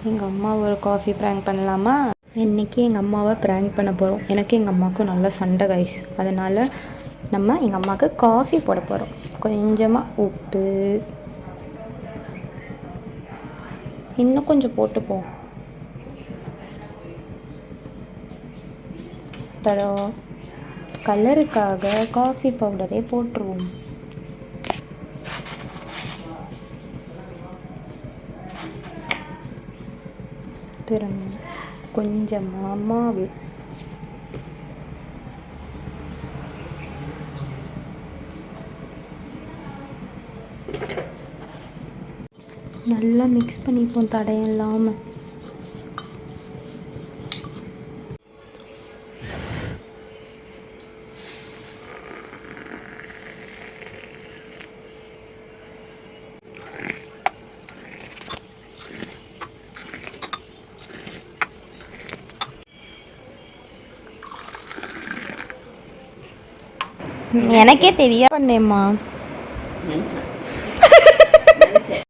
எங்கள் அம்மாவை ஒரு காஃபி ப்ராங்க் பண்ணலாமா? இன்றைக்கி எங்கள் அம்மாவை ப்ராங்க் பண்ண போகிறோம். எனக்கு எங்கள் அம்மாவுக்கும் நல்ல சண்டை கைஸ். அதனால் நம்ம எங்கள் அம்மாவுக்கு காஃபி போட போகிறோம். கொஞ்சமாக உப்பு இன்னும் கொஞ்சம் போட்டுப்போம். தரம் கலருக்காக காஃபி பவுடரே போட்டுருவோம். பிறகு கொஞ்சமாக மாவு, நல்லா மிக்ஸ் பண்ணிப்போம் தடையம் இல்லாமல். எனக்கே தெரியா பண்ணேம்மா.